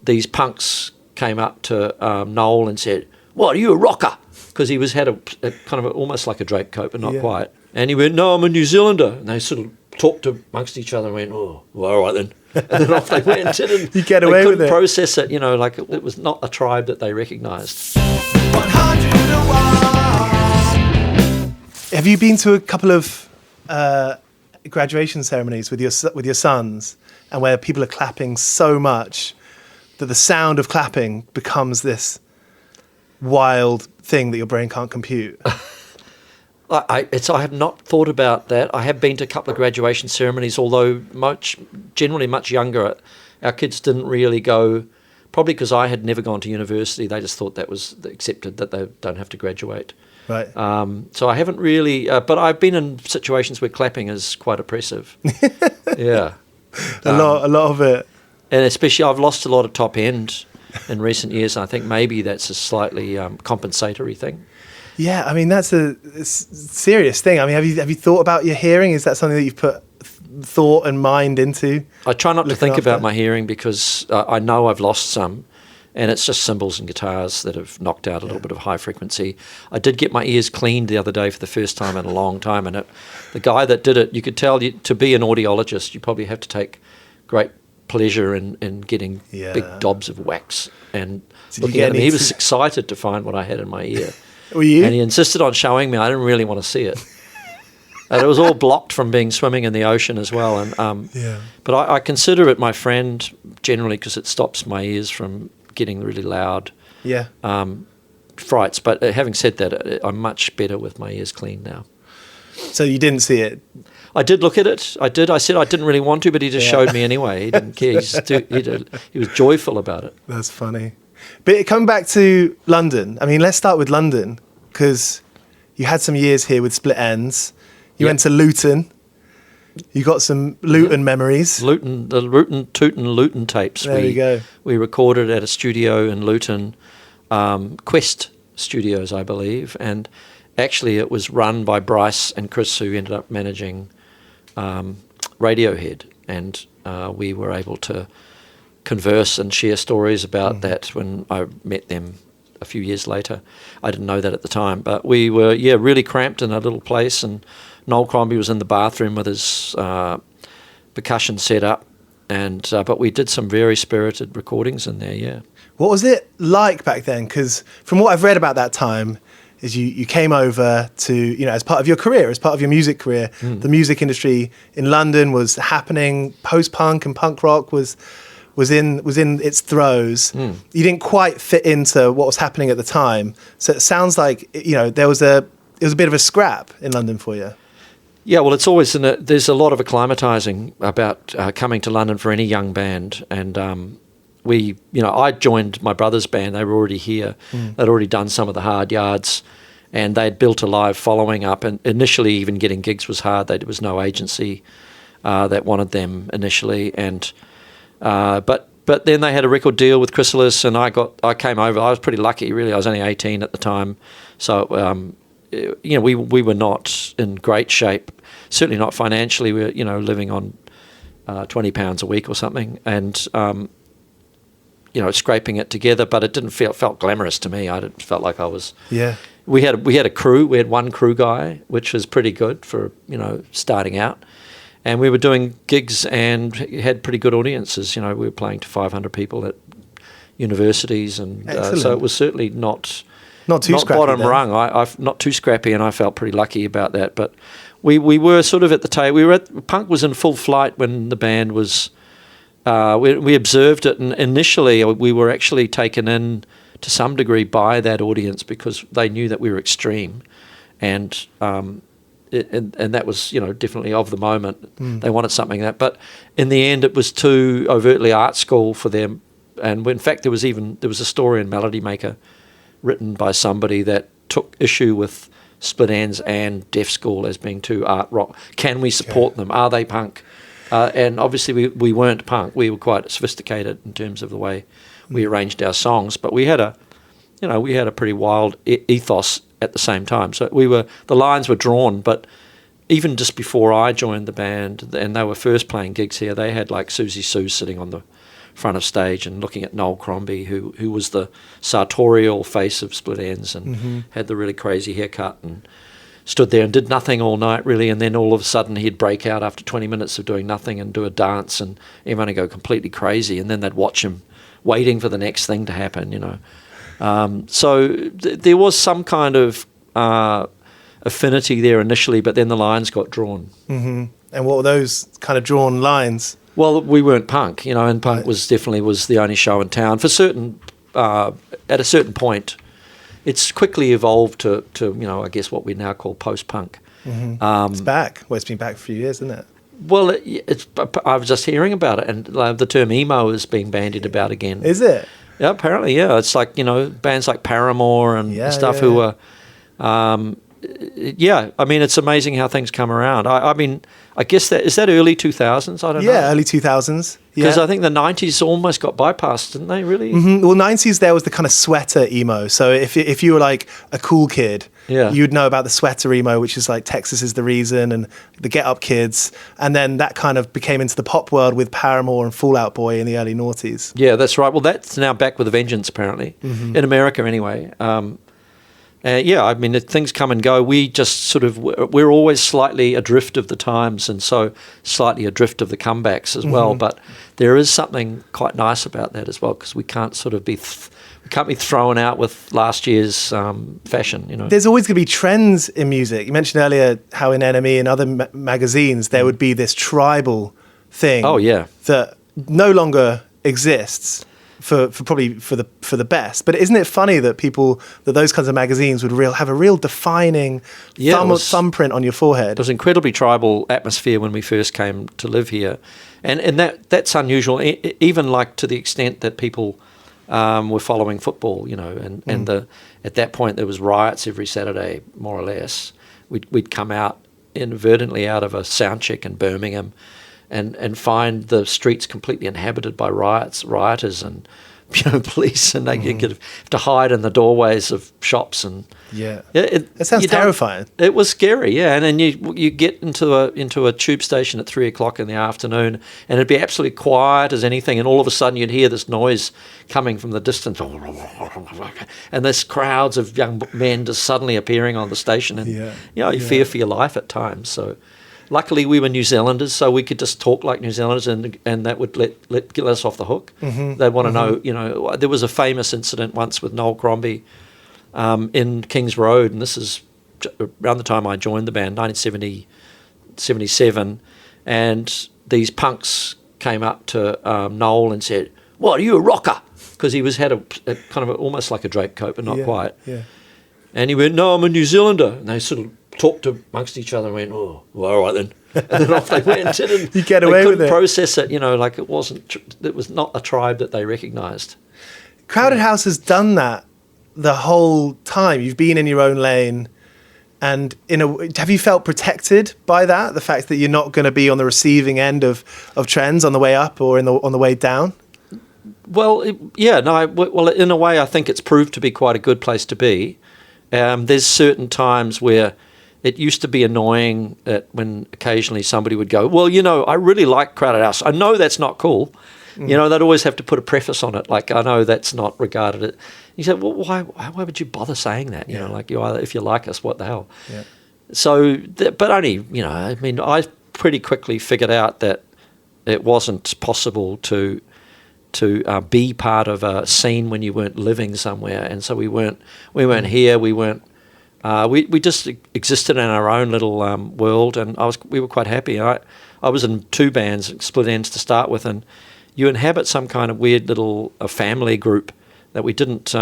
these punks came up to Noel and said, "What, are you a rocker?" Because he had a kind of almost like a Drake coat, but not quite. And he went, "No, I'm a New Zealander." And they sort of talked amongst each other and went, "Oh, well, all right then." And then off they went. And you get away with it. They couldn't process it, like it was not a tribe that they recognised. Have you been to a couple of graduation ceremonies with your sons, and where people are clapping so much that the sound of clapping becomes this wild thing that your brain can't compute? I have not thought about that. I have been to a couple of graduation ceremonies, although generally much younger. Our kids didn't really go, probably because I had never gone to university. They just thought that was accepted, that they don't have to graduate. Right. So I haven't really, but I've been in situations where clapping is quite oppressive. Yeah. A lot of it. And especially I've lost a lot of top end in recent years. And I think maybe that's a slightly compensatory thing. Yeah, I mean, that's a serious thing. I mean, have you thought about your hearing? Is that something that you've put thought and mind into? I try not to think about my hearing because I know I've lost some, and it's just cymbals and guitars that have knocked out a little bit of high frequency. I did get my ears cleaned the other day for the first time in a long time, and the guy that did it, you could tell to be an audiologist, you probably have to take great pleasure in getting big dobs of wax and looking at him. He was excited to find what I had in my ear. Were you? And he insisted on showing me. I didn't really want to see it. And it was all blocked from being swimming in the ocean as well. And but I consider it my friend generally because it stops my ears from getting really loud frights. But having said that, I'm much better with my ears clean now. So you didn't see it? I did look at it. I did. I said I didn't really want to, but he just showed me anyway. He didn't care. He was joyful about it. That's funny. But coming back to London, I mean, let's start with London, because you had some years here with Split Ends. You went to Luton. You got some Luton memories. The Luton tapes. There you go. We recorded at a studio in Luton, Quest Studios, I believe, and actually it was run by Bryce and Chris, who ended up managing Radiohead, and we were able to converse and share stories about that when I met them a few years later. I didn't know that at the time, but we were really cramped in a little place, and Noel Crombie was in the bathroom with his percussion set up, and but we did some very spirited recordings in there. What was it like back then? Because from what I've read about that time, is you came over to, as part of your career, as part of your music career, the music industry in London was happening, post-punk and punk rock was in its throes. You didn't quite fit into what was happening at the time. So it sounds like, it was a bit of a scrap in London for you. Yeah, well, it's always there's a lot of acclimatising about coming to London for any young band, and I joined my brother's band. They were already here. They'd already done some of the hard yards, and they'd built a live following up. And initially, even getting gigs was hard. There was no agency that wanted them initially, and but then they had a record deal with Chrysalis, and I came over. I was pretty lucky, really. I was only 18 at the time, so we were not in great shape. Certainly not financially. We were living on £20 a week or something, and scraping it together, but it didn't felt glamorous to me. I felt like I was. Yeah. We had a crew. We had one crew guy, which was pretty good for starting out, and we were doing gigs and had pretty good audiences. We were playing to 500 people at universities, and so it was certainly not too scrappy. Bottom rung. I not too scrappy, and I felt pretty lucky about that. But we were sort of at the tail. Punk was in full flight when the band was. We observed it, and initially we were actually taken in to some degree by that audience because they knew that we were extreme, and that was definitely of the moment. They wanted something that, but in the end it was too overtly art school for them. And in fact there was a story in Melody Maker written by somebody that took issue with Split Ends and Deaf School as being too art rock. Can we support them? Are they punk? And obviously we weren't punk. We were quite sophisticated in terms of the way we arranged our songs, but we had a pretty wild ethos at the same time. So the lines were drawn, but even just before I joined the band and they were first playing gigs here, they had like Susie Sue sitting on the front of stage and looking at Noel Crombie, who was the sartorial face of Split Enz and had the really crazy haircut and stood there and did nothing all night really, and then all of a sudden he'd break out after 20 minutes of doing nothing and do a dance, and everyone would go completely crazy, and then they'd watch him waiting for the next thing to happen, you know. So there was some kind of affinity there initially, but then the lines got drawn. And what were those kind of drawn lines? Well, we weren't punk, you know, and punk was definitely the only show in town. For certain, at a certain point, it's quickly evolved to you know, I guess what we now call post-punk. It's back. Well, it's been back for a few years, isn't it? Well, I was just hearing about it, and the term emo is being bandied about again. Is it? Yeah, apparently, yeah. It's like, you know, bands like Paramore and stuff who are... yeah, I mean, it's amazing how things come around. I mean, I guess is that early 2000s? I don't know. Yeah, early 2000s. Because I think the 90s almost got bypassed, didn't they, really? Well, 90s, there was the kind of sweater emo. So if you were like a cool kid, you'd know about the sweater emo, which is like Texas Is the Reason and the Get Up Kids. And then that kind of became into the pop world with Paramore and Fall Out Boy in the early noughties. Yeah, that's right. Well, that's now back with a vengeance, apparently, in America anyway. Yeah, I mean, things come and go. We just sort of, we're always slightly adrift of the times, and so slightly adrift of the comebacks as well. But there is something quite nice about that as well, because we can't sort of be, we can't be thrown out with last year's fashion, you know. There's always going to be trends in music. You mentioned earlier how in NME and other magazines there would be this tribal thing. Oh, yeah. That no longer exists. For the best, but isn't it funny that those kinds of magazines would have a real defining thumbprint on your forehead? It was an incredibly tribal atmosphere when we first came to live here, and that's unusual. Even like to the extent that people were following football, you know, and at that point there was riots every Saturday, more or less. We'd come out inadvertently out of a sound check in Birmingham. And find the streets completely inhabited by rioters and, you know, police, and they could have to hide in the doorways of shops, and it sounds terrifying. It was scary, yeah. And then you get into a tube station at 3:00 in the afternoon, and it'd be absolutely quiet as anything, and all of a sudden you'd hear this noise coming from the distance, and there's crowds of young men just suddenly appearing on the station, and you know, you fear for your life at times. So. Luckily, we were New Zealanders, so we could just talk like New Zealanders, and that would get us off the hook. They'd want to know, you know. There was a famous incident once with Noel Crombie in Kings Road, and this is around the time I joined the band, 1977, and these punks came up to Noel and said, "What, are you a rocker?" Because he had a kind of almost like a drape coat, but not quite. Yeah. And he went, "No, I'm a New Zealander," and they sort of talked amongst each other and went, "Oh, well, all right then." And then off they went. You get away with it. They couldn't process it, you know, like it was not a tribe that they recognised. Crowded House has done that the whole time. You've been in your own lane, and have you felt protected by that? The fact that you're not going to be on the receiving end of trends on the way up or on the way down? Well, well, in a way, I think it's proved to be quite a good place to be. There's certain times where it used to be annoying that when occasionally somebody would go, "Well, you know, I really like Crowded House. I know that's not cool." You know, they'd always have to put a preface on it, like, "I know that's not regarded." You said, "Well, why would you bother saying that? You know, like, if you like us, what the hell?" Yeah. So, but only, you know, I mean, I pretty quickly figured out that it wasn't possible to be part of a scene when you weren't living somewhere, and so we weren't here. We weren't. We just existed in our own little world, and we were quite happy. I was in 2 bands, Split Enz to start with, and you inhabit some kind of weird little family group that we didn't.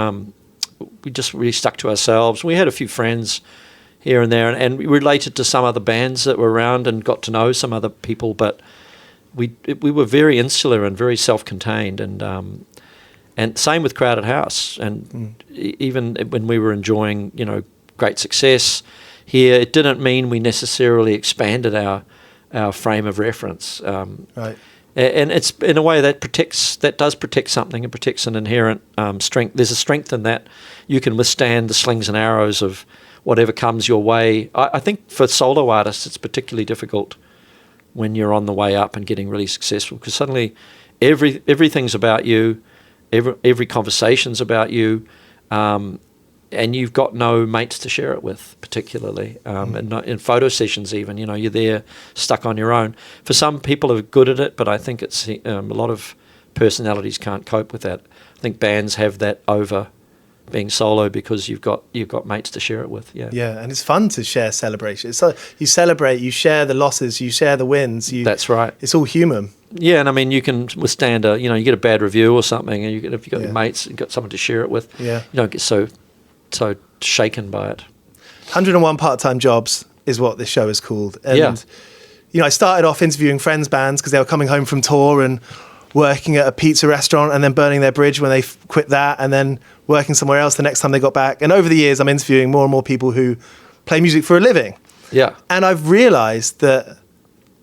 We just really stuck to ourselves. We had a few friends here and there, and we related to some other bands that were around and got to know some other people, but we were very insular and very self-contained, and same with Crowded House. And even when we were enjoying, you know, great success here, it didn't mean we necessarily expanded our frame of reference. Right. And it's in a way that does protect something. It protects an inherent strength. There's a strength in that. You can withstand the slings and arrows of whatever comes your way. I think for solo artists, it's particularly difficult when you're on the way up and getting really successful, because suddenly everything's about you. Every conversation's about you. And you've got no mates to share it with, particularly. And not in photo sessions even, you're there stuck on your own. For some people are good at it, but I think it's a lot of personalities can't cope with that. I think bands have that over being solo because you've got mates to share it with. Yeah, and it's fun to share celebration. So you celebrate, you share the losses, you share the wins. That's right. It's all human. Yeah, and I mean, you can withstand you get a bad review or something, and if you've got your mates and got someone to share it with, you don't get so shaken by it. 101 part-time jobs is what this show is called. And, I started off interviewing friends' bands because they were coming home from tour and working at a pizza restaurant and then burning their bridge when they quit that and then working somewhere else the next time they got back. And over the years, I'm interviewing more and more people who play music for a living. Yeah. And I've realized that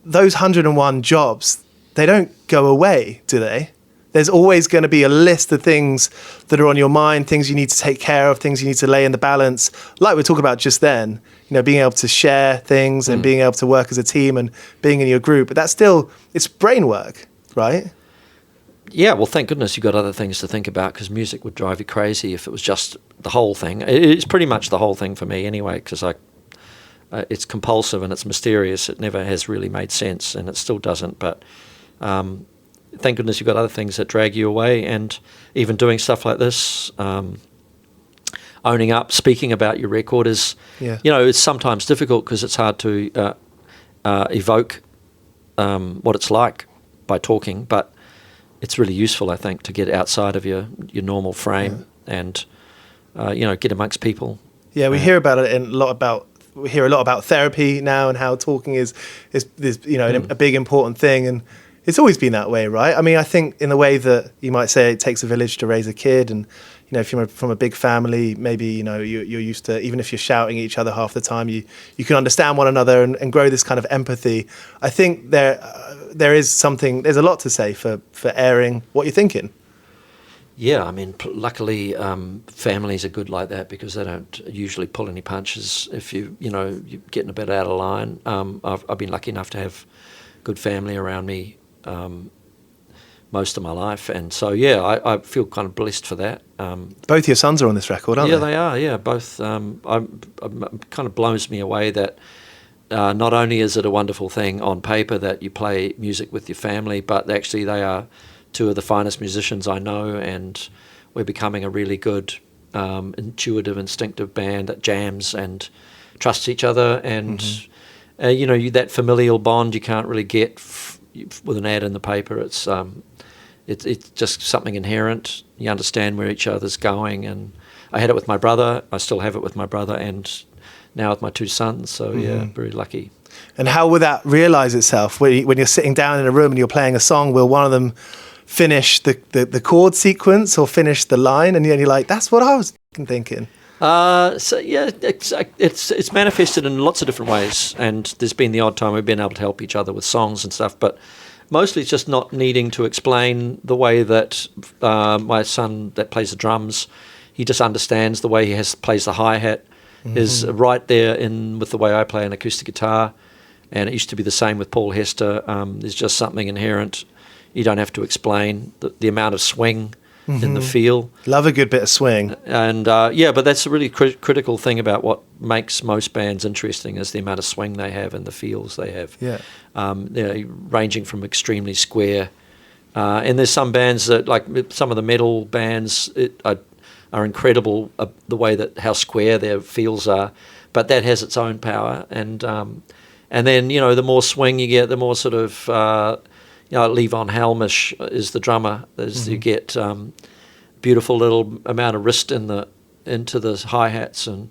those 101 jobs, they don't go away, do they? There's always going to be a list of things that are on your mind, things you need to take care of, things you need to lay in the balance. Like we're talking about just then, being able to share things and being able to work as a team and being in your group. But that's still, it's brain work, right? Yeah, well, thank goodness you've got other things to think about because music would drive you crazy if it was just the whole thing. It's pretty much the whole thing for me anyway because it's compulsive and it's mysterious. It never has really made sense and it still doesn't. But thank goodness you've got other things that drag you away, and even doing stuff like this, owning up, speaking about your record is, it's sometimes difficult because it's hard to evoke what it's like by talking, but it's really useful, I think, to get outside of your normal frame and, get amongst people. Yeah, we hear about it we hear a lot about therapy now and how talking is a big important thing, and it's always been that way, right? I mean, I think in the way that you might say it takes a village to raise a kid, and if you're from a big family, maybe you're used to, even if you're shouting at each other half the time, you can understand one another and grow this kind of empathy. I think there's a lot to say for airing what you're thinking. Yeah, I mean, luckily families are good like that because they don't usually pull any punches if you're getting a bit out of line. I've been lucky enough to have good family around me most of my life, and so I feel kind of blessed for that. Both your sons are on this record, aren't they? Yeah, they are. Yeah, both. Kind of blows me away that not only is it a wonderful thing on paper that you play music with your family, but actually they are two of the finest musicians I know, and we're becoming a really good, intuitive, instinctive band that jams and trusts each other, and that familial bond you can't really get with an ad in the paper. It's just something inherent. You understand where each other's going, and I had it with my brother. I still have it with my brother, and now with my two sons. So very lucky. And how will that realise itself when you're sitting down in a room and you're playing a song? Will one of them finish the chord sequence or finish the line, and you're like, that's what I was thinking? It's manifested in lots of different ways, and there's been the odd time we've been able to help each other with songs and stuff, but mostly it's just not needing to explain the way that my son that plays the drums, he just understands the way he plays the hi-hat is right there with the way I play an acoustic guitar, and it used to be the same with Paul Hester. There's just something inherent. You don't have to explain the amount of swing in the feel. Love a good bit of swing. And but that's a really critical thing about what makes most bands interesting is the amount of swing they have and the feels they have. Ranging from extremely square. And there's some bands that, like some of the metal bands, are incredible, the way that how square their feels are, but that has its own power. And then, the more swing you get, the more sort of... Levon Helmish is the drummer. You get beautiful little amount of wrist into the hi-hats, and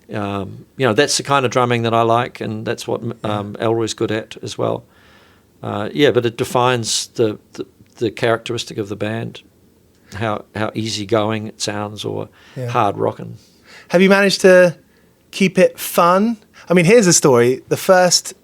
that's the kind of drumming that I like, and that's what Elroy's good at as well. But it defines the characteristic of the band, how easygoing it sounds or hard rocking. Have you managed to keep it fun? I mean, here's a story. The first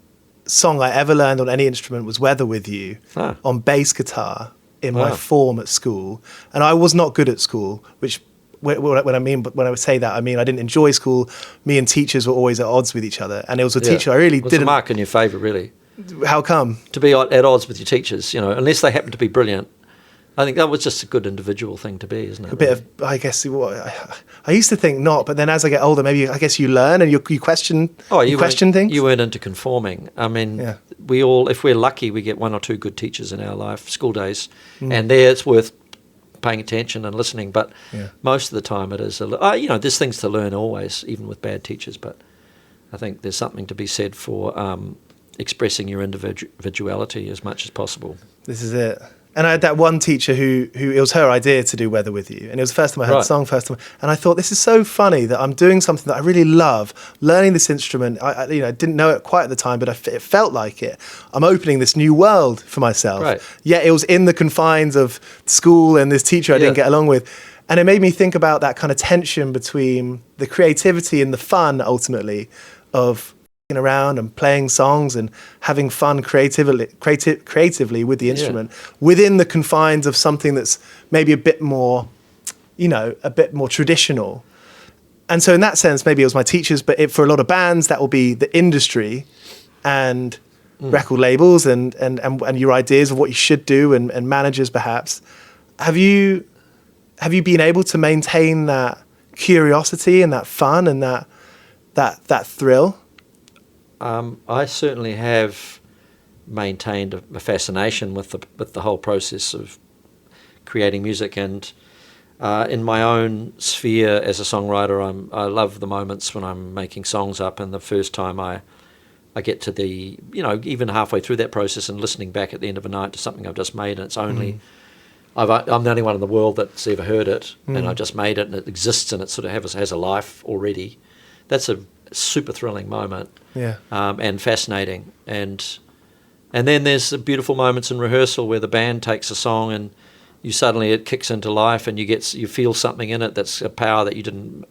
song I ever learned on any instrument was Weather With You on bass guitar in my form at school, and I was not good at school, which when I say that, I mean I didn't enjoy school. Me and teachers were always at odds with each other, and it was a teacher I really didn't... What's the mark in your favour, really? How come? To be at odds with your teachers, unless they happen to be brilliant. I think that was just a good individual thing to be, isn't it? A bit of, I guess, I used to think not, but then as I get older, maybe I guess you learn and you question. You question things. You weren't into conforming. I mean, we all, if we're lucky, we get one or two good teachers in our life, school days, and there it's worth paying attention and listening. But most of the time, it is. There's things to learn always, even with bad teachers. But I think there's something to be said for expressing your individuality as much as possible. This is it. And I had that one teacher who it was her idea to do Weather With You. And it was the first time I heard the song, And I thought, this is so funny that I'm doing something that I really love, learning this instrument. I didn't know it quite at the time, but it felt like it. I'm opening this new world for myself. Right. Yet it was in the confines of school and this teacher I didn't get along with. And it made me think about that kind of tension between the creativity and the fun, ultimately, of around and playing songs and having fun creatively with the instrument within the confines of something that's maybe a bit more traditional. And so in that sense, maybe it was my teachers, but for a lot of bands, that will be the industry and record labels and your ideas of what you should do and managers perhaps. Have you been able to maintain that curiosity and that fun and that thrill? I certainly have maintained a fascination with the whole process of creating music, and in my own sphere as a songwriter, I love the moments when I'm making songs up, and the first time I get to the even halfway through that process and listening back at the end of a night to something I've just made, and it's only I'm the only one in the world that's ever heard it, and I just made it, and it exists, and it sort of has a life already. That's a super thrilling moment, and fascinating, and then there's the beautiful moments in rehearsal where the band takes a song and it kicks into life, and you feel something in it that's a power that you didn't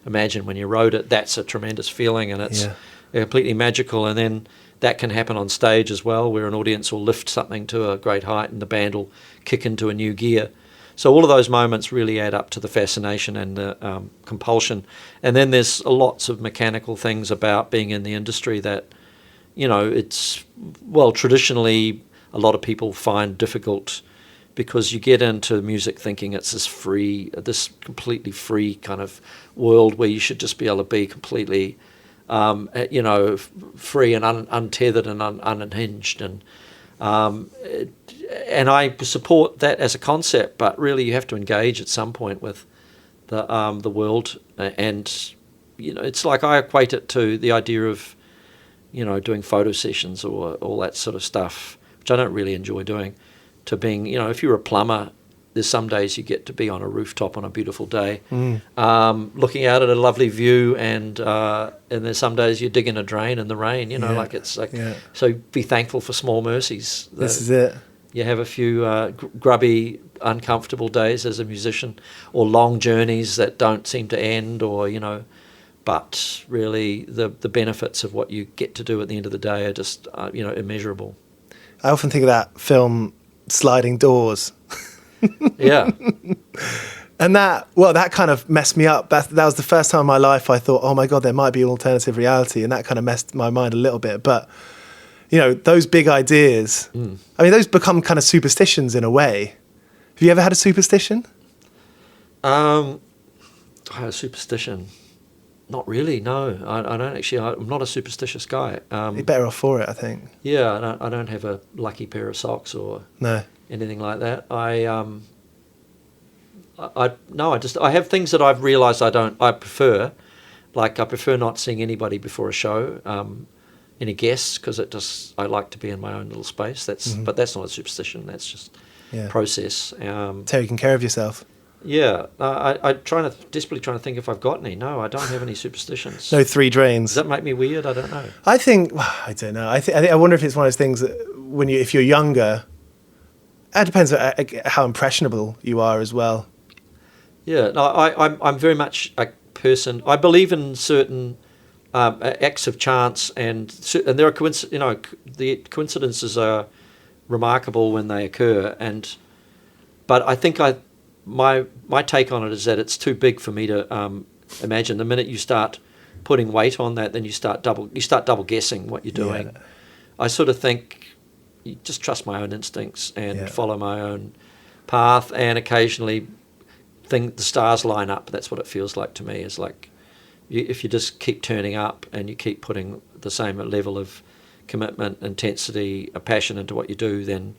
imagine when you wrote it. That's a tremendous feeling, and it's completely magical. And then that can happen on stage as well, where an audience will lift something to a great height and the band will kick into a new gear. So all of those moments really add up to the fascination and the compulsion. And then there's lots of mechanical things about being in the industry that, traditionally a lot of people find difficult, because you get into music thinking it's this completely free kind of world where you should just be able to be completely, free and untethered and unhinged. And I support that as a concept, but really you have to engage at some point with the world, and it's like I equate it to the idea of doing photo sessions or all that sort of stuff, which I don't really enjoy doing. To being if you're a plumber, there's some days you get to be on a rooftop on a beautiful day, looking out at a lovely view, and there's some days you dig in a drain in the rain. So be thankful for small mercies. This is it. You have a few grubby, uncomfortable days as a musician, or long journeys that don't seem to end, but really the benefits of what you get to do at the end of the day are just immeasurable. I often think of that film Sliding Doors. Yeah. And that kind of messed me up. That was the first time in my life I thought, oh my God, there might be an alternative reality, and that kind of messed my mind a little bit. But those big ideas, I mean, those become kind of superstitions in a way. Have you ever had a superstition? I had a superstition. Not really, no. I don't actually. I'm not a superstitious guy. You're better off for it, I think. Yeah, I don't have a lucky pair of socks or anything like that. I have things that I've realised I prefer. Like I prefer not seeing anybody before a show. Any guests, because I like to be in my own little space. But that's not a superstition. That's just process. Taking care of yourself. Yeah, I'm desperately trying to think if I've got any. No, I don't have any superstitions. No 3 drains. Does that make me weird? I don't know. I think I don't know. I wonder if it's one of those things that if you're younger, it depends on how impressionable you are as well. Yeah, no, I'm very much a person. I believe in certain acts of chance, and there are the coincidences are remarkable when they occur, but I think my take on it is that it's too big for me to imagine. The minute you start putting weight on that, then you start double guessing what you're doing. I sort of think you just trust my own instincts and Yeah. follow my own path, and occasionally think the stars line up. That's what it feels like to me. It's like if you just keep turning up and you keep putting the same level of commitment, intensity, a passion into what you do, then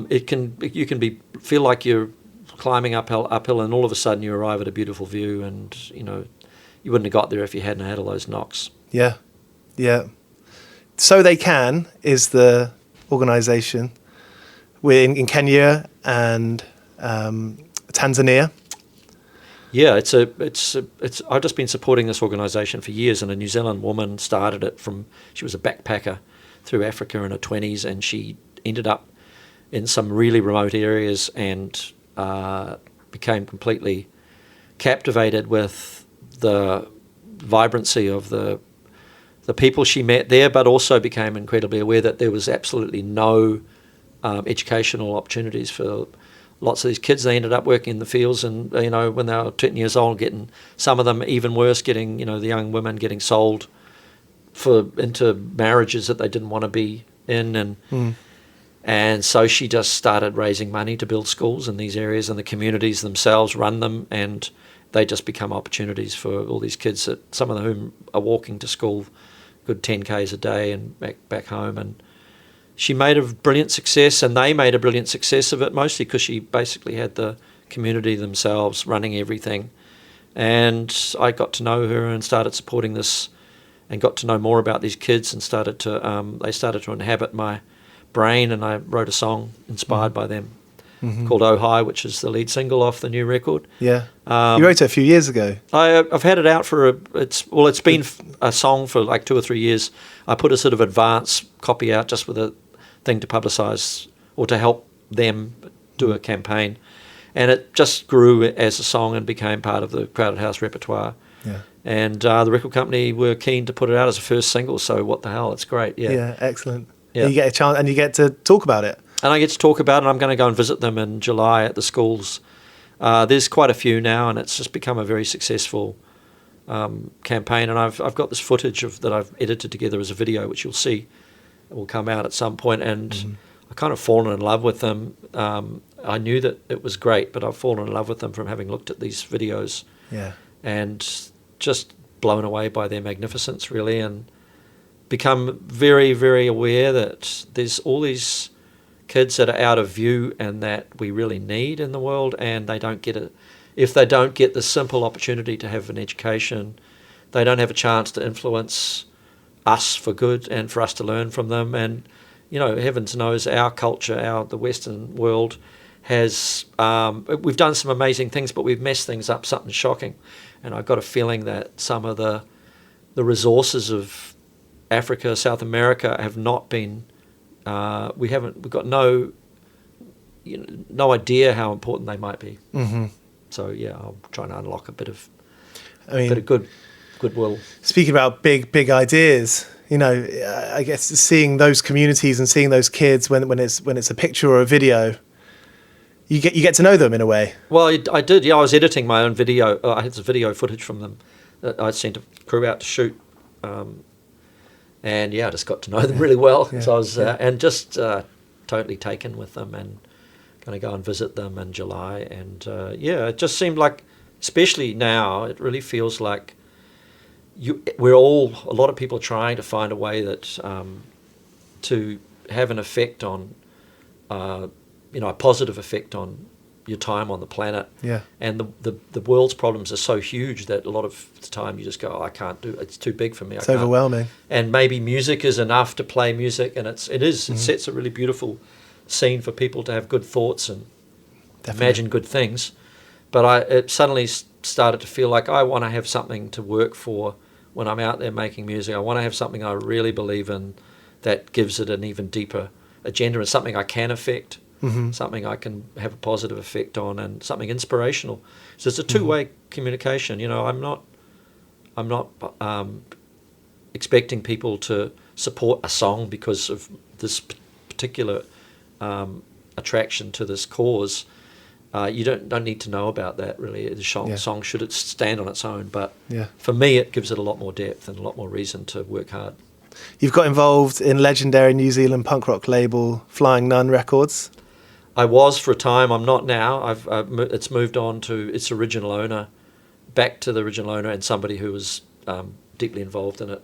you can feel like you're climbing uphill, and all of a sudden you arrive at a beautiful view, and you wouldn't have got there if you hadn't had all those knocks. Yeah, yeah. So They Can is the organisation. We're in Kenya and Tanzania. Yeah, it's I've just been supporting this organisation for years, and a New Zealand woman started it she was a backpacker through Africa in her 20s, and she ended up in some really remote areas and became completely captivated with the vibrancy of the people she met there, but also became incredibly aware that there was absolutely no educational opportunities for lots of these kids. They ended up working in the fields, and when they were 10 years old, getting some of them even worse, getting the young women getting sold into marriages that they didn't want to be in, and so she just started raising money to build schools in these areas, and the communities themselves run them, and they just become opportunities for all these kids, that some of whom are walking to school good 10 k's a day and back home. And she made a brilliant success, and they made a brilliant success of it, mostly because she basically had the community themselves running everything. And I got to know her and started supporting this, and got to know more about these kids, and they started to inhabit my brain, and I wrote a song inspired by them called Oh Hi, which is the lead single off the new record. Yeah, you wrote it a few years ago. I've had it out it's been a song for like 2 or 3 years. I put a sort of advance copy out just with a thing to publicise or to help them do a campaign, and it just grew as a song and became part of the Crowded House repertoire. Yeah. And the record company were keen to put it out as a first single, so what the hell, it's great. Yeah, excellent. Yeah. And you get a chance, and you get to talk about it. And I get to talk about it. I'm going to go and visit them in July at the schools. There's quite a few now, and it's just become a very successful campaign. And I've got this footage that I've edited together as a video, which you'll see it will come out at some point. And I kind of fallen in love with them. I knew that it was great, but I've fallen in love with them from having looked at these videos. Yeah. And just blown away by their magnificence, really, and become very, very aware that there's all these kids that are out of view and that we really need in the world, and they don't get it. If they don't get the simple opportunity to have an education, they don't have a chance to influence us for good and for us to learn from them. And heavens knows our culture, the Western world, has we've done some amazing things, but we've messed things up, something shocking. And I've got a feeling that some of the resources of Africa, South America have not been. We've got no idea how important they might be. Mm-hmm. So yeah, I'm trying to unlock a bit of goodwill. Speaking about big ideas, I guess seeing those communities and seeing those kids when it's a picture or a video, you get to know them in a way. Well, I did. Yeah, I was editing my own video. I had some video footage from them that I'd sent a crew out to shoot. And yeah, I just got to know them really well. Yeah, so I was and just totally taken with them, and going to go and visit them in July. And it just seemed like, especially now, it really feels like a lot of people are trying to find a way that to have an effect on, a positive effect on your time on the planet. Yeah. And the world's problems are so huge that a lot of the time you just go, I can't do it. It's too big for me. It's overwhelming. And maybe music is enough to play music, and it sets a really beautiful scene for people to have good thoughts and imagine good things. But it suddenly started to feel like I want to have something to work for when I'm out there making music. I want to have something I really believe in that gives it an even deeper agenda, and something I can affect. Mm-hmm. Something I can have a positive effect on, and something inspirational. So it's a two-way communication. I'm not expecting people to support a song because of this particular attraction to this cause. You don't need to know about that, really. The song should stand on its own, but for me it gives it a lot more depth and a lot more reason to work hard. You've got involved in legendary New Zealand punk rock label Flying Nun Records. I was for a time. I'm not now. It's moved on to its original owner, back to the original owner and somebody who was deeply involved in it.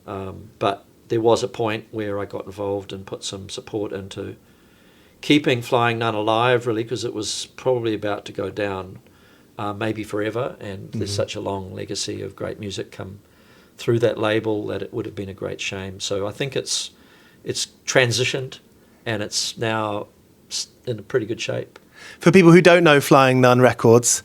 But there was a point where I got involved and put some support into keeping Flying Nun alive, really, because it was probably about to go down, maybe forever. And there's such a long legacy of great music come through that label that it would have been a great shame. So I think it's transitioned, and it's now in a pretty good shape. For people who don't know Flying Nun Records,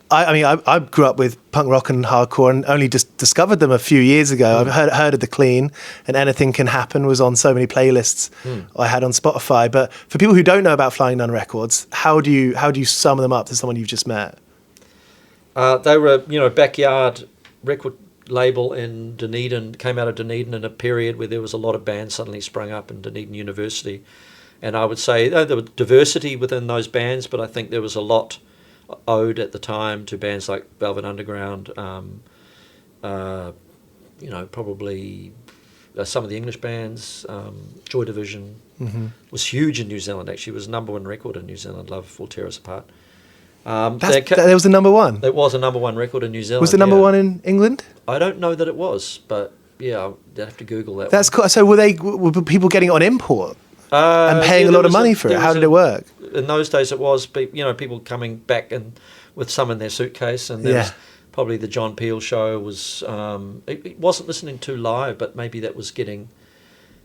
I grew up with punk rock and hardcore and only just discovered them a few years ago. I've heard of The Clean, and Anything Can Happen was on so many playlists I had on Spotify. But for people who don't know about Flying Nun Records, how do you sum them up to someone you've just met? They were a backyard record label in Dunedin, came out of Dunedin in a period where there was a lot of bands suddenly sprung up in Dunedin University. And I would say there was diversity within those bands, but I think there was a lot owed at the time to bands like Velvet Underground, probably some of the English bands. Joy Division was huge in New Zealand, actually. It was #1 record in New Zealand, Love Will Tear Us Apart. That was the number one? It was a #1 record in New Zealand. Was the number one in England? I don't know that it was, but yeah, I'd have to Google that. That's cool. So were people getting it on import? And paying a lot of money for it. How did it work? In those days, it was people coming back and with some in their suitcase, and there was probably the John Peel show was. It wasn't listening to live, but maybe that was getting.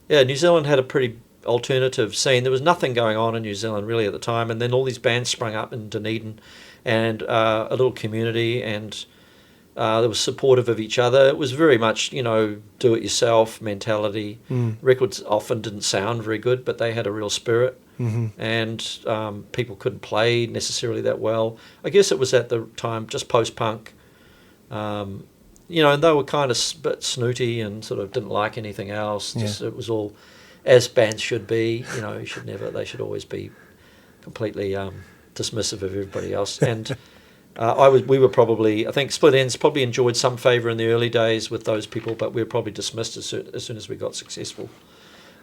Yeah, New Zealand had a pretty alternative scene. There was nothing going on in New Zealand really at the time, and then all these bands sprung up in Dunedin, and a little community, and they were supportive of each other. It was very much, do-it-yourself mentality. Records often didn't sound very good, but they had a real spirit, and people couldn't play necessarily that well. I guess it was at the time just post-punk, and they were kind of a bit snooty and sort of didn't like anything else. Just it was all as bands should be. They should always be completely dismissive of everybody else. And we were probably, I think Split Enz probably enjoyed some favour in the early days with those people, but we were probably dismissed as soon as we got successful.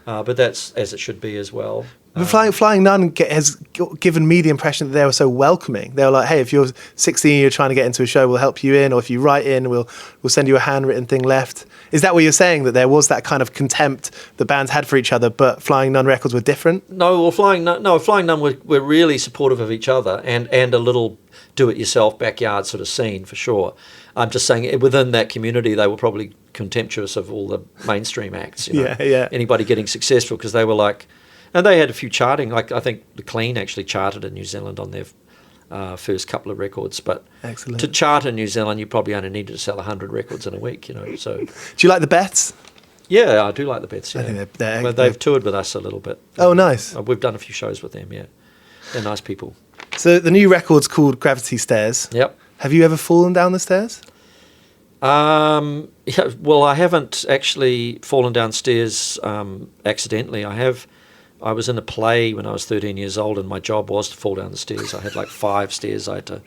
But that's as it should be as well. But Flying Nun has given me the impression that they were so welcoming. They were like, hey, if you're 16, you're trying to get into a show, we'll help you in. Or if you write in, we'll send you a handwritten thing left. Is that what you're saying, that there was that kind of contempt the bands had for each other, but Flying Nun Records were different? Flying Nun were really supportive of each other and a little do-it-yourself backyard sort of scene for sure. I'm just saying within that community, they were probably contemptuous of all the mainstream acts. Anybody getting successful, because they were like, and they had a few charting. Like I think The Clean actually charted in New Zealand on their first couple of records. But excellent. To chart in New Zealand, you probably only needed to sell 100 records in a week. So. Do you like the Beths? Yeah, I do like the Beths. Yeah. I think well, they've toured with us a little bit. Oh, nice. We've done a few shows with them. Yeah, they're nice people. So the new record's called Gravity Stairs. Yep. Have you ever fallen down the stairs? Yeah, well, I haven't actually fallen downstairs accidentally. I was in a play when I was 13 years old, and my job was to fall down the stairs. I had like 5 stairs I had to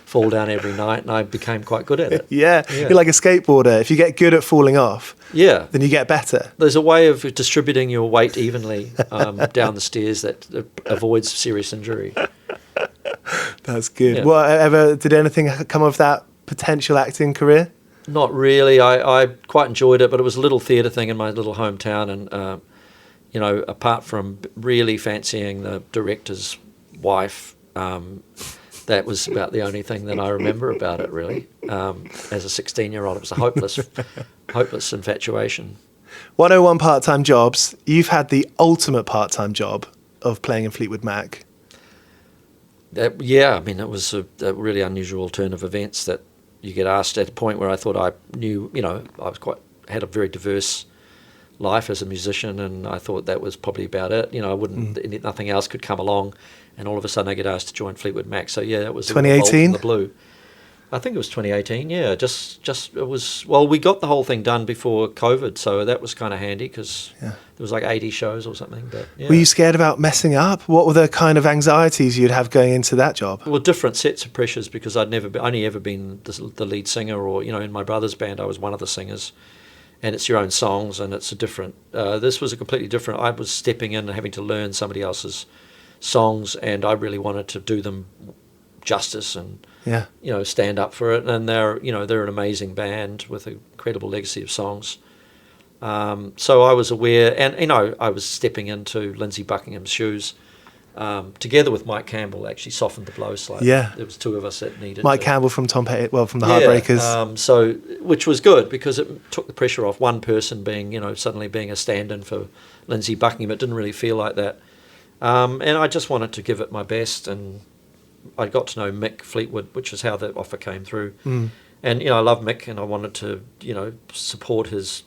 fall down every night, and I became quite good at it. Yeah, you're like a skateboarder. If you get good at falling off, then you get better. There's a way of distributing your weight evenly down the stairs that avoids serious injury. That's good. Yeah. Well, did anything come of that potential acting career? Not really. I quite enjoyed it, but it was a little theatre thing in my little hometown, and apart from really fancying the director's wife, that was about the only thing that I remember about it, really. As a 16-year-old, it was a hopeless infatuation. 101 part-time jobs. You've had the ultimate part-time job of playing in Fleetwood Mac. It was a really unusual turn of events that you get asked at a point where I thought I knew, had a very diverse life as a musician, and I thought that was probably about it. Nothing else could come along, and all of a sudden I get asked to join Fleetwood Mac. So yeah, that was 2018 in the blue. I think it was 2018. Yeah, just it was. Well, we got the whole thing done before COVID, so that was kind of handy because there was like 80 shows or something. But yeah. Were you scared about messing up? What were the kind of anxieties you'd have going into that job? Well, different sets of pressures, because I'd only ever been the lead singer, or in my brother's band I was one of the singers, and it's your own songs, and it's a different. This was a completely different. I was stepping in and having to learn somebody else's songs, and I really wanted to do them justice and stand up for it. And they're an amazing band with an incredible legacy of songs. So I was aware, and I was stepping into Lindsey Buckingham's shoes. Together with Mike Campbell, actually softened the blow slightly. Yeah, there was two of us that needed. Mike Campbell from from the Heartbreakers. So which was good because it took the pressure off one person being, suddenly being a stand-in for Lindsey Buckingham. It didn't really feel like that, and I just wanted to give it my best. And I got to know Mick Fleetwood, which is how the offer came through. And I love Mick, and I wanted to support his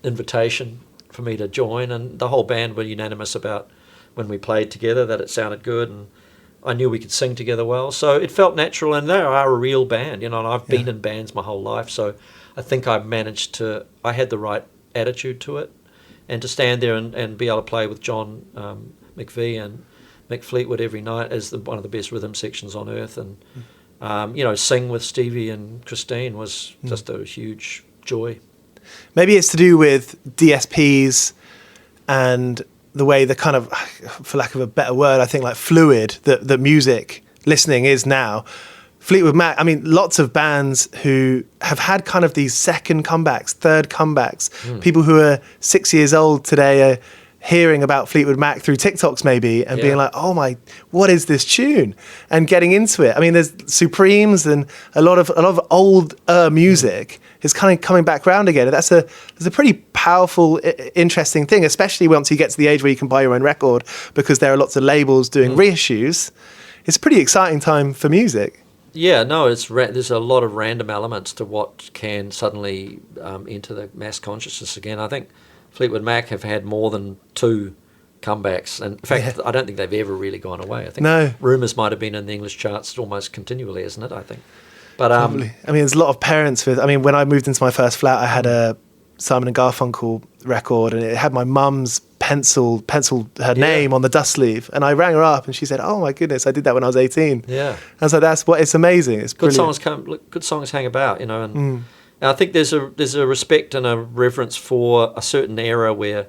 invitation for me to join. And the whole band were unanimous about, when we played together, that it sounded good, and I knew we could sing together well. So it felt natural, and they are a real band, and I've been in bands my whole life, so I think I had the right attitude to it, and to stand there and be able to play with John McVie and Mick Fleetwood every night as one of the best rhythm sections on earth, and sing with Stevie and Christine was just a huge joy. Maybe it's to do with DSPs and the way the kind of, for lack of a better word, I think like fluid that music listening is now. Fleetwood Mac, I mean, lots of bands who have had kind of these second comebacks, third comebacks. People who are 6 years old today are hearing about Fleetwood Mac through TikToks maybe and being like, oh my, what is this tune? And getting into it. I mean, there's Supremes and a lot of old music is kind of coming back round again. There's a pretty powerful, interesting thing, especially once you get to the age where you can buy your own record, because there are lots of labels doing reissues. It's a pretty exciting time for music. Yeah, no, there's a lot of random elements to what can suddenly enter the mass consciousness again. I think Fleetwood Mac have had more than 2 comebacks, and in fact, I don't think they've ever really gone away. I think Rumours might have been in the English charts almost continually, isn't it? I think. But probably. I mean, there's a lot of parents with. I mean, when I moved into my first flat, I had a Simon and Garfunkel record, and it had my mum's penciled her name on the dust sleeve, and I rang her up, and she said, "Oh my goodness, I did that when I was 18." Yeah, I was like, it's amazing. It's good brilliant. Good songs hang about, and I think there's a respect and a reverence for a certain era where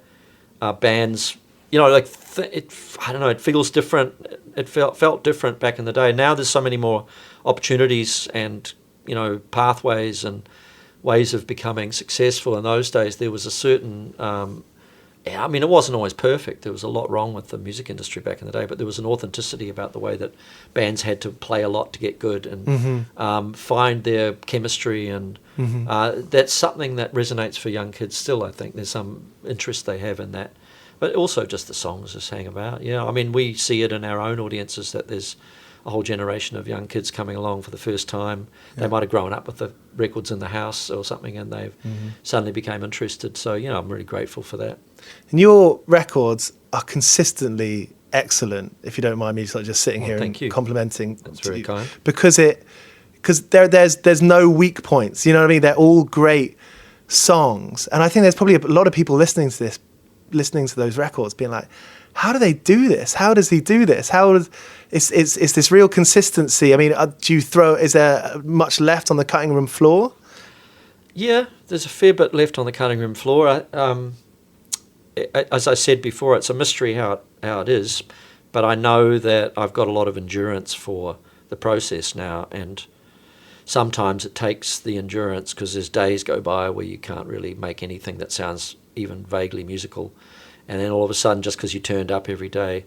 bands, I don't know, it feels different. It felt different back in the day. Now there's so many more opportunities and pathways and ways of becoming successful. In those days, there was a certain I mean, it wasn't always perfect. There was a lot wrong with the music industry back in the day, but there was an authenticity about the way that bands had to play a lot to get good and find their chemistry, and that's something that resonates for young kids still. I think there's some interest they have in that, but also just the songs just hang about. I mean, we see it in our own audiences that there's a whole generation of young kids coming along for the first time. They might have grown up with the records in the house or something, and they've suddenly became interested. So, I'm really grateful for that. And your records are consistently excellent, if you don't mind me just sitting here and complimenting. That's very kind. Because there's no weak points. You know what I mean? They're all great songs. And I think there's probably a lot of people listening to those records being like, how do they do this? How does he do this? It's this real consistency. I mean, is there much left on the cutting room floor? Yeah, there's a fair bit left on the cutting room floor. As I said before, it's a mystery how it is, but I know that I've got a lot of endurance for the process now, and sometimes it takes the endurance because there's days go by where you can't really make anything that sounds even vaguely musical, and then all of a sudden, just because you turned up every day,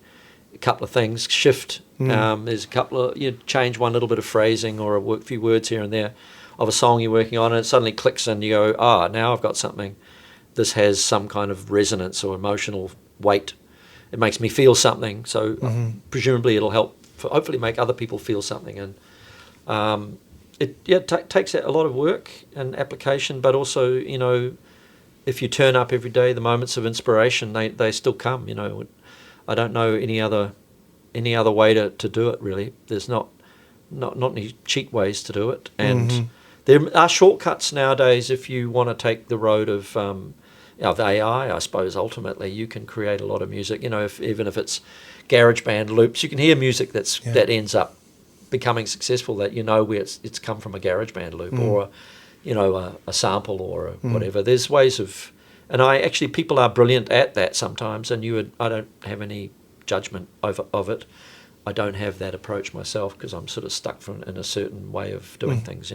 a couple of things shift. There's a couple of, you change one little bit of phrasing or a few words here and there of a song you're working on, and it suddenly clicks and you go, now I've got something. This has some kind of resonance or emotional weight. It makes me feel something, so presumably it'll help, hopefully make other people feel something. And it takes a lot of work and application, but also, if you turn up every day, the moments of inspiration, they still come. I don't know any other way to do it, really. There's not any cheat ways to do it, and there are shortcuts nowadays if you want to take the road of AI. I suppose ultimately you can create a lot of music. Even if it's GarageBand loops, you can hear music that ends up becoming successful that where it's come from a GarageBand loop, or a sample or whatever. There's ways of, and people are brilliant at that sometimes, and I don't have any judgment of it. I don't have that approach myself because I'm sort of stuck in a certain way of doing things,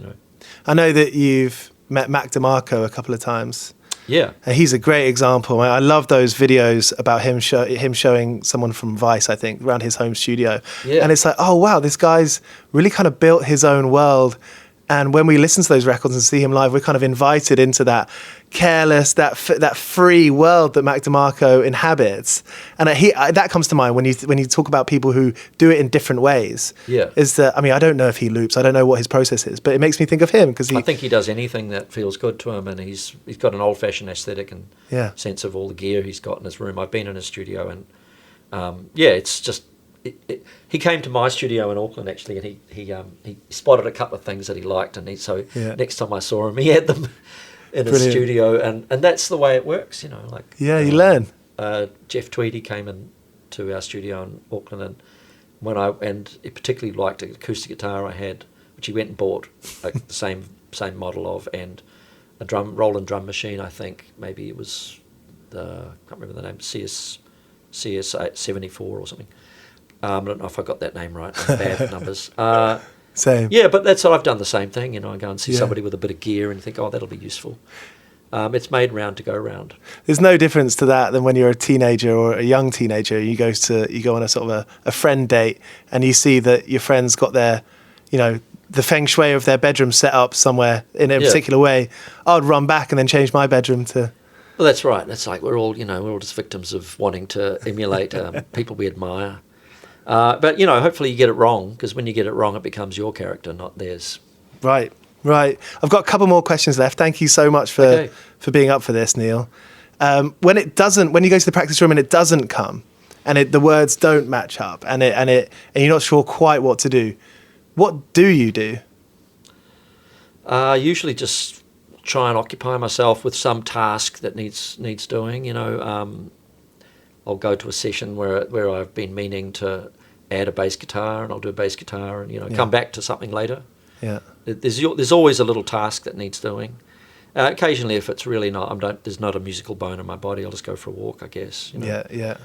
I know that you've met Mac DeMarco a couple of times. Yeah. He's a great example. I love those videos about him showing someone from Vice, I think, around his home studio. Yeah. And it's like, oh, wow, this guy's really kind of built his own world. And when we listen to those records and see him live, we're kind of invited into that careless, that free world that Mac DeMarco inhabits. And that comes to mind when you talk about people who do it in different ways. Yeah. I don't know if he loops. I don't know what his process is, but it makes me think of him because I think he does anything that feels good to him, and he's got an old-fashioned aesthetic and sense of all the gear he's got in his room. I've been in his studio, and it's just. He came to my studio in Auckland actually, and he spotted a couple of things that he liked, and next time I saw him, he had them in his studio, and that's the way it works, you learn. Jeff Tweedy came in to our studio in Auckland, and he particularly liked an acoustic guitar I had, which he went and bought the same model of, and a Roland drum machine. I think maybe it was I can't remember the name, CS 74 or something. I don't know if I got that name right. Bad numbers. Same. Yeah, but that's what I've done the same thing. I go and see somebody with a bit of gear and think, oh, that'll be useful. It's made round to go round. There's no difference to that than when you're a teenager or a young teenager. You go on a sort of a friend date, and you see that your friend's got their, the feng shui of their bedroom set up somewhere in a particular way. I'd run back and then change my bedroom to. Well, that's right. That's like we're all just victims of wanting to emulate people we admire. But hopefully you get it wrong, because when you get it wrong, it becomes your character, not theirs. Right. I've got a couple more questions left. Thank you so much for being up for this, Neil. When you go to the practice room and it doesn't come, and the words don't match up, and you're not sure quite what to do, what do you do? Usually just try and occupy myself with some task that needs doing. I'll go to a session where I've been meaning to add a bass guitar, and I'll do a bass guitar, and come back to something later. Yeah. There's always a little task that needs doing. Occasionally, if it's really there's not a musical bone in my body, I'll just go for a walk, I guess. Yeah.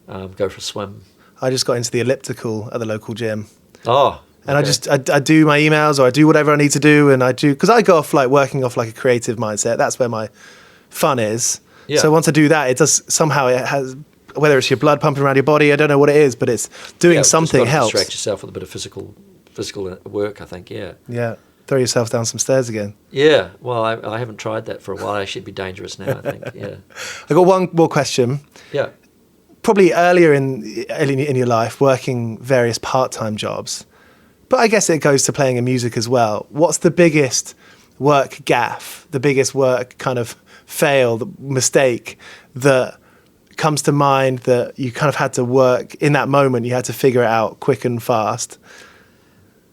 Go for a swim. I just got into the elliptical at the local gym. Oh. And I do my emails, or I do whatever I need to do, and because I go off working off a creative mindset. That's where my fun is. Yeah. So once I do that, it has. Whether it's your blood pumping around your body, I don't know what it is, but it's doing something helps. Distract yourself with a bit of physical work, I think, yeah. Yeah, throw yourself down some stairs again. Yeah, well, I haven't tried that for a while. It should be dangerous now, I think, yeah. I got one more question. Yeah. Probably earlier in your life, working various part-time jobs, but I guess it goes to playing in music as well. What's the biggest work gaffe, the biggest work kind of fail, the mistake that comes to mind that you kind of had to work in that moment, you had to figure it out quick and fast?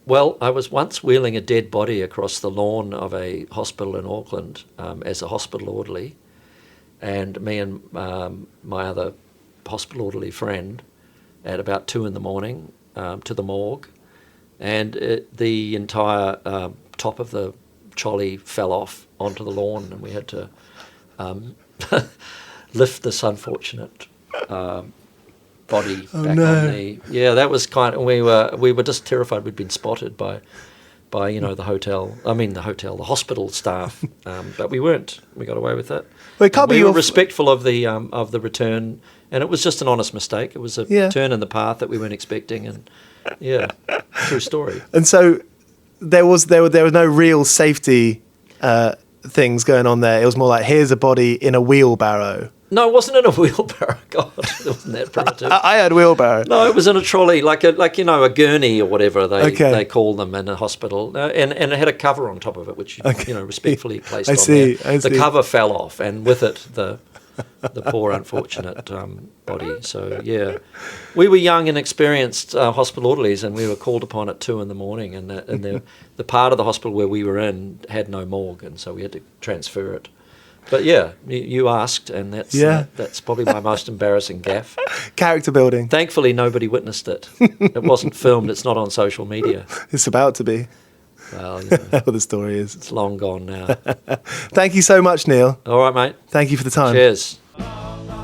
Well, I was once wheeling a dead body across the lawn of a hospital in Auckland as a hospital orderly, and me and my other hospital orderly friend at about 2 a.m. To the morgue, and the entire top of the trolley fell off onto the lawn, and we had to lift this unfortunate body back on the. Yeah, that was we were just terrified we'd been spotted by the hospital staff, but we weren't. We got away with it. Well, it can't be we were respectful of the return, and it was just an honest mistake. It was a turn in the path that we weren't expecting, and true story. And so there was no real safety things going on there. It was more like, here's a body in a wheelbarrow. No, it wasn't in a wheelbarrow. God, it wasn't that primitive. I had wheelbarrow. No, it was in a trolley, like a gurney or whatever they call them in a hospital, and it had a cover on top of it, which respectfully placed on there. The cover fell off, and with it the poor unfortunate body. So we were young and experienced hospital orderlies, and we were called upon at 2 a.m, and the part of the hospital where we were in had no morgue, and so we had to transfer it. But you asked, and that's probably my most embarrassing gaffe. Character building. Thankfully, nobody witnessed it. It wasn't filmed. It's not on social media. It's about to be. Well, what the story is. it's long gone now. Thank you so much, Neil. All right, mate. Thank you for the time. Cheers.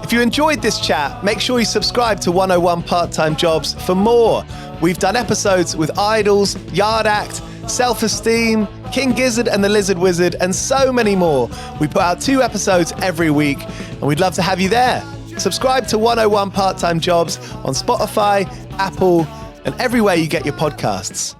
If you enjoyed this chat, make sure you subscribe to 101 Part-Time Jobs for more. We've done episodes with Idols, Yard Act, Self-Esteem, King Gizzard and the Lizard Wizard, and so many more. We put out 2 episodes every week, and we'd love to have you there. Subscribe to 101 Part-Time Jobs on Spotify, Apple, and everywhere you get your podcasts.